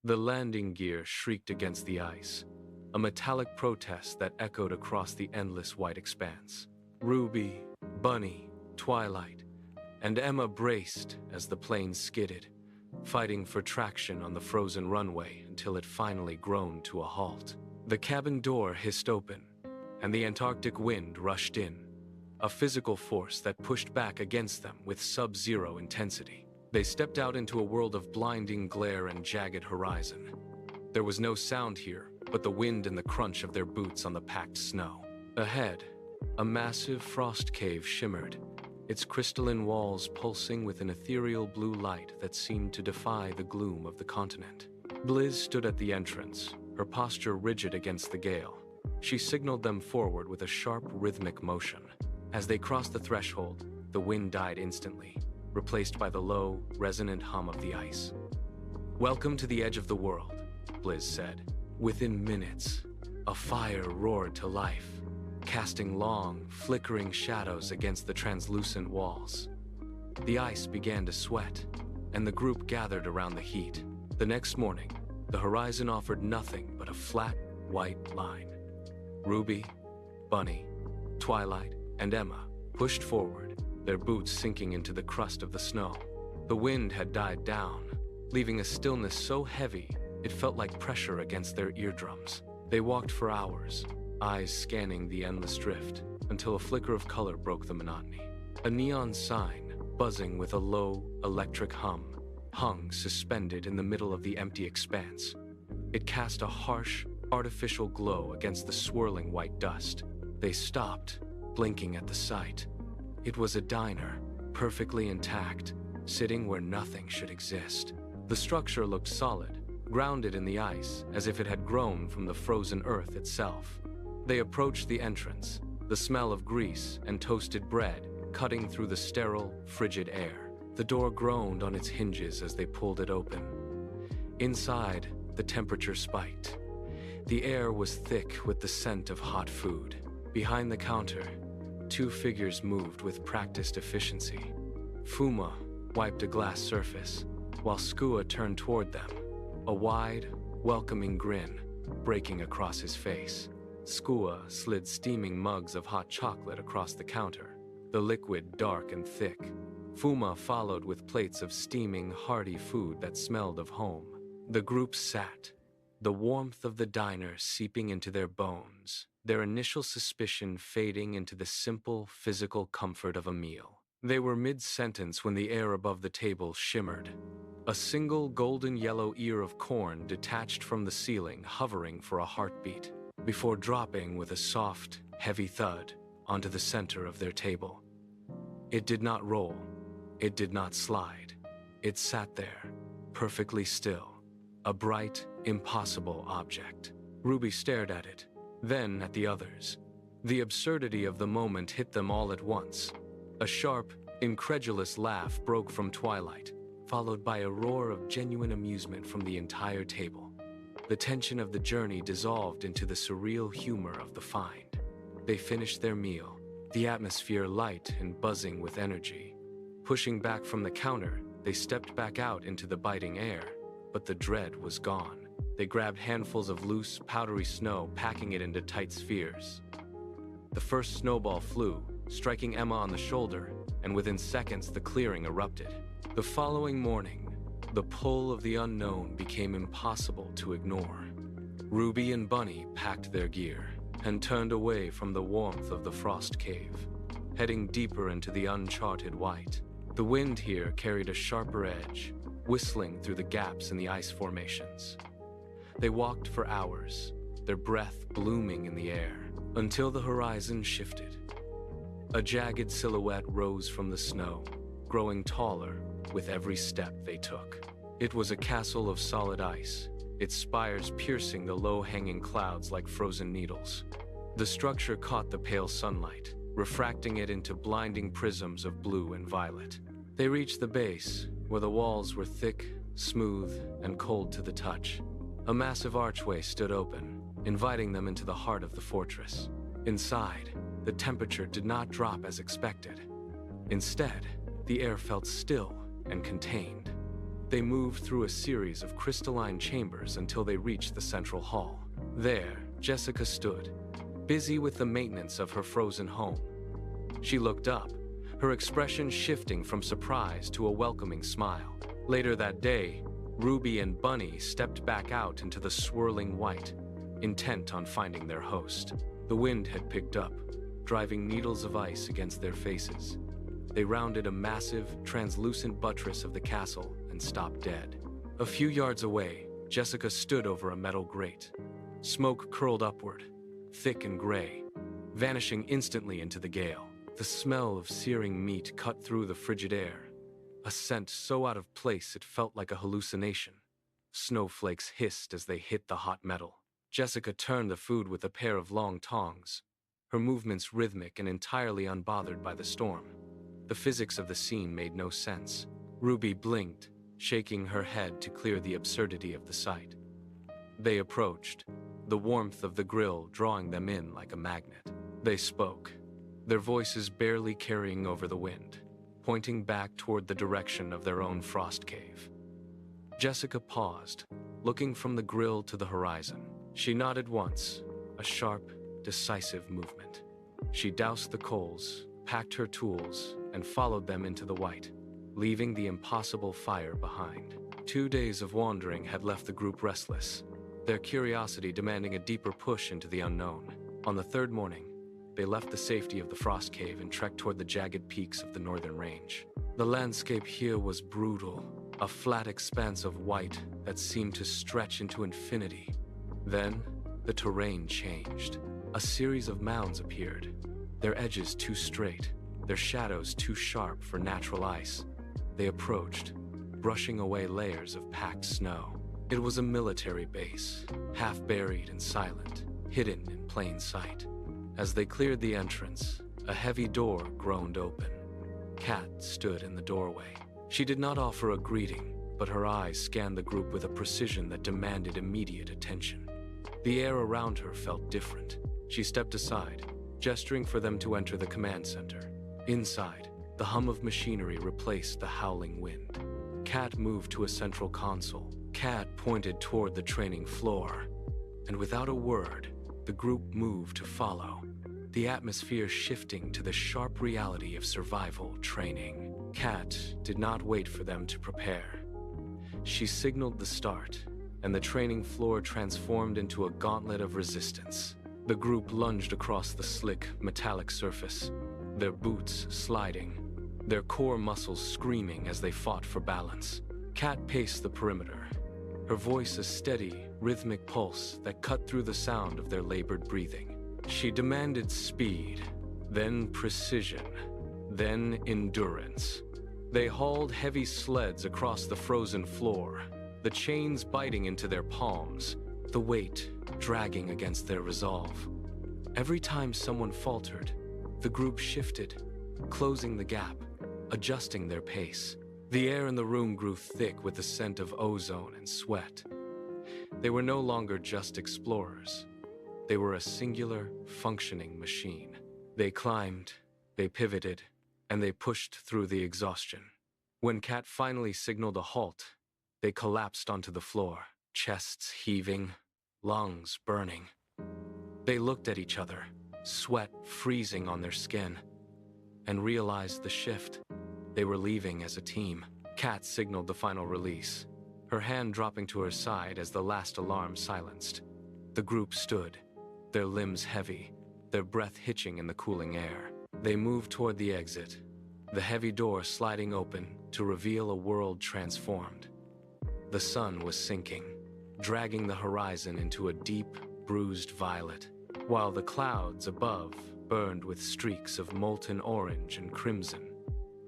The landing gear shrieked against the ice, a metallic protest that echoed across the endless white expanse. Ruby, Bunny, Twilight, and Emma braced as the plane skidded, fighting for traction on the frozen runway until it finally groaned to a halt. The cabin door hissed open, and the Antarctic wind rushed in, a physical force that pushed back against them with sub-zero intensity. They stepped out into a world of blinding glare and jagged horizon. There was no sound here but the wind and the crunch of their boots on the packed snow. Ahead, a massive frost cave shimmered, its crystalline walls pulsing with an ethereal blue light that seemed to defy the gloom of the continent. Blizz stood at the entrance, her posture rigid against the gale. She signaled them forward with a sharp, rhythmic motion. As they crossed the threshold, the wind died instantly, replaced by the low, resonant hum of the ice. "Welcome to the edge of the world," Blizz said. Within minutes, a fire roared to life, casting long, flickering shadows against the translucent walls. The ice began to sweat, and the group gathered around the heat. The next morning, the horizon offered nothing but a flat, white line. Ruby, Bunny, Twilight, and Emma pushed forward, their boots sinking into the crust of the snow. The wind had died down, leaving a stillness so heavy it felt like pressure against their eardrums. They walked for hours, eyes scanning the endless drift, until a flicker of color broke the monotony. A neon sign, buzzing with a low, electric hum, hung suspended in the middle of the empty expanse. It cast a harsh, artificial glow against the swirling white dust. They stopped, blinking at the sight. It was a diner, perfectly intact, sitting where nothing should exist. The structure looked solid, grounded in the ice as if it had grown from the frozen earth itself. They approached the entrance, the smell of grease and toasted bread cutting through the sterile, frigid air. The door groaned on its hinges as they pulled it open. Inside, the temperature spiked. The air was thick with the scent of hot food. Behind the counter, two figures moved with practiced efficiency. Fuma wiped a glass surface, while Skua turned toward them, a wide, welcoming grin breaking across his face. Skua slid steaming mugs of hot chocolate across the counter, the liquid dark and thick. Fuma followed with plates of steaming, hearty food that smelled of home. The group sat, the warmth of the diner seeping into their bones, their initial suspicion fading into the simple, physical comfort of a meal. They were mid-sentence when the air above the table shimmered. A single golden yellow ear of corn detached from the ceiling, hovering for a heartbeat, before dropping with a soft, heavy thud onto the center of their table. It did not roll. It did not slide. It sat there, perfectly still, a bright, impossible object. Ruby stared at it, then at the others. The absurdity of the moment hit them all at once. A sharp, incredulous laugh broke from Twilight, followed by a roar of genuine amusement from the entire table. The tension of the journey dissolved into the surreal humor of the find. They finished their meal, the atmosphere light and buzzing with energy. Pushing back from the counter, they stepped back out into the biting air, but the dread was gone. They grabbed handfuls of loose, powdery snow, packing it into tight spheres. The first snowball flew, striking Emma on the shoulder, and within seconds the clearing erupted. The following morning, the pull of the unknown became impossible to ignore. Ruby and Bunny packed their gear and turned away from the warmth of the frost cave, heading deeper into the uncharted white. The wind here carried a sharper edge, whistling through the gaps in the ice formations. They walked for hours, their breath blooming in the air, until the horizon shifted. A jagged silhouette rose from the snow, growing taller with every step they took. It was a castle of solid ice, its spires piercing the low-hanging clouds like frozen needles. The structure caught the pale sunlight, refracting it into blinding prisms of blue and violet. They reached the base, where the walls were thick, smooth, and cold to the touch. A massive archway stood open, inviting them into the heart of the fortress. Inside, the temperature did not drop as expected. Instead, the air felt still and contained. They moved through a series of crystalline chambers until they reached the central hall. There, Jessica stood, busy with the maintenance of her frozen home. She looked up, her expression shifting from surprise to a welcoming smile. Later that day, Ruby and Bunny stepped back out into the swirling white, intent on finding their host. The wind had picked up, driving needles of ice against their faces. They rounded a massive, translucent buttress of the castle and stopped dead. A few yards away, Jessica stood over a metal grate. Smoke curled upward, thick and gray, vanishing instantly into the gale. The smell of searing meat cut through the frigid air, a scent so out of place it felt like a hallucination. Snowflakes hissed as they hit the hot metal. Jessica turned the food with a pair of long tongs, her movements rhythmic and entirely unbothered by the storm. The physics of the scene made no sense. Ruby blinked, shaking her head to clear the absurdity of the sight. They approached, the warmth of the grill drawing them in like a magnet. They spoke, their voices barely carrying over the wind, pointing back toward the direction of their own frost cave. Jessica paused, looking from the grill to the horizon. She nodded once, a sharp, decisive movement. She doused the coals, packed her tools, and followed them into the white, leaving the impossible fire behind. 2 days of wandering had left the group restless, their curiosity demanding a deeper push into the unknown. On the third morning, they left the safety of the frost cave and trekked toward the jagged peaks of the northern range. The landscape here was brutal, a flat expanse of white that seemed to stretch into infinity. Then, the terrain changed. A series of mounds appeared, their edges too straight, their shadows too sharp for natural ice. They approached, brushing away layers of packed snow. It was a military base, half buried and silent, hidden in plain sight. As they cleared the entrance, a heavy door groaned open. Kat stood in the doorway. She did not offer a greeting, but her eyes scanned the group with a precision that demanded immediate attention. The air around her felt different. She stepped aside, gesturing for them to enter the command center. Inside, the hum of machinery replaced the howling wind. Kat moved to a central console. Kat pointed toward the training floor, and without a word, the group moved to follow, the atmosphere shifting to the sharp reality of survival training. Kat did not wait for them to prepare. She signaled the start, and the training floor transformed into a gauntlet of resistance. The group lunged across the slick, metallic surface, their boots sliding, their core muscles screaming as they fought for balance. Kat paced the perimeter, her voice a steady, rhythmic pulse that cut through the sound of their labored breathing. She demanded speed, then precision, then endurance. They hauled heavy sleds across the frozen floor, the chains biting into their palms, the weight dragging against their resolve. Every time someone faltered, the group shifted, closing the gap, adjusting their pace. The air in the room grew thick with the scent of ozone and sweat. They were no longer just explorers. They were a singular, functioning machine. They climbed, they pivoted, and they pushed through the exhaustion. When Kat finally signaled a halt, they collapsed onto the floor, chests heaving, lungs burning. They looked at each other, sweat freezing on their skin, and realized the shift. They were leaving as a team. Kat signaled the final release, her hand dropping to her side as the last alarm silenced. The group stood, their limbs heavy, their breath hitching in the cooling air. They moved toward the exit, the heavy door sliding open to reveal a world transformed. The sun was sinking, dragging the horizon into a deep, bruised violet, while the clouds above burned with streaks of molten orange and crimson.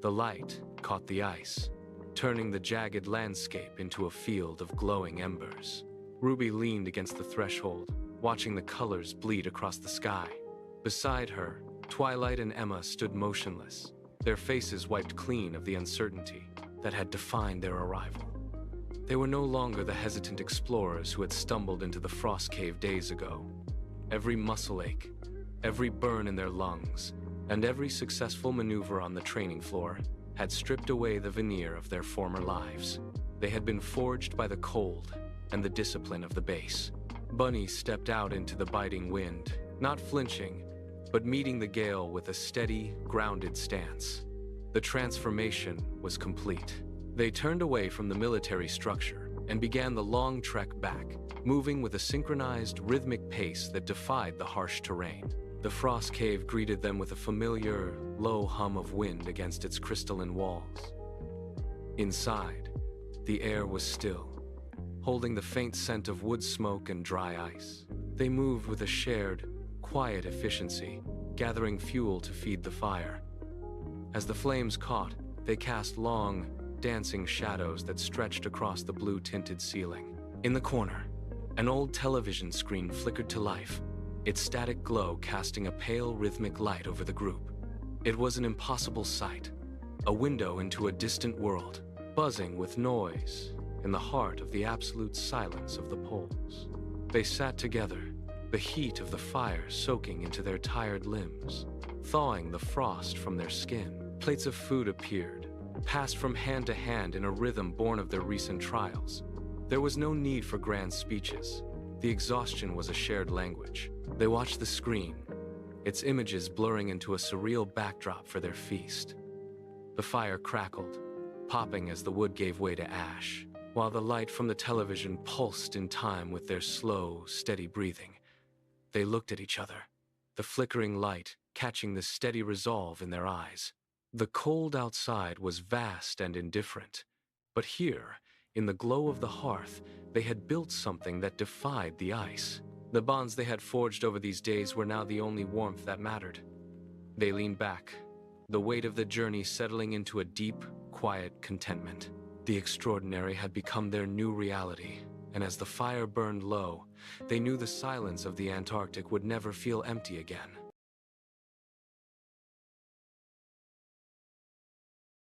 The light caught the ice, turning the jagged landscape into a field of glowing embers. Ruby leaned against the threshold, watching the colors bleed across the sky. Beside her, Twilight and Emma stood motionless, their faces wiped clean of the uncertainty that had defined their arrival. They were no longer the hesitant explorers who had stumbled into the frost cave days ago. Every muscle ache, every burn in their lungs, and every successful maneuver on the training floor had stripped away the veneer of their former lives. They had been forged by the cold and the discipline of the base. Bunny stepped out into the biting wind, not flinching, but meeting the gale with a steady, grounded stance. The transformation was complete. They turned away from the military structure and began the long trek back, moving with a synchronized, rhythmic pace that defied the harsh terrain. The frost cave greeted them with a familiar, low hum of wind against its crystalline walls. Inside, the air was still, holding the faint scent of wood smoke and dry ice. They moved with a shared, quiet efficiency, gathering fuel to feed the fire. As the flames caught, they cast long, dancing shadows that stretched across the blue-tinted ceiling. In the corner, an old television screen flickered to life, its static glow casting a pale, rhythmic light over the group. It was an impossible sight, a window into a distant world, buzzing with noise in the heart of the absolute silence of the poles. They sat together, the heat of the fire soaking into their tired limbs, thawing the frost from their skin. Plates of food appeared, passed from hand to hand in a rhythm born of their recent trials. There was no need for grand speeches. The exhaustion was a shared language. They watched the screen, its images blurring into a surreal backdrop for their feast. The fire crackled, popping as the wood gave way to ash, while the light from the television pulsed in time with their slow, steady breathing. They looked at each other, the flickering light catching the steady resolve in their eyes. The cold outside was vast and indifferent, but here, in the glow of the hearth, they had built something that defied the ice. The bonds they had forged over these days were now the only warmth that mattered. They leaned back, the weight of the journey settling into a deep, quiet contentment. The extraordinary had become their new reality, and as the fire burned low, they knew the silence of the Antarctic would never feel empty again.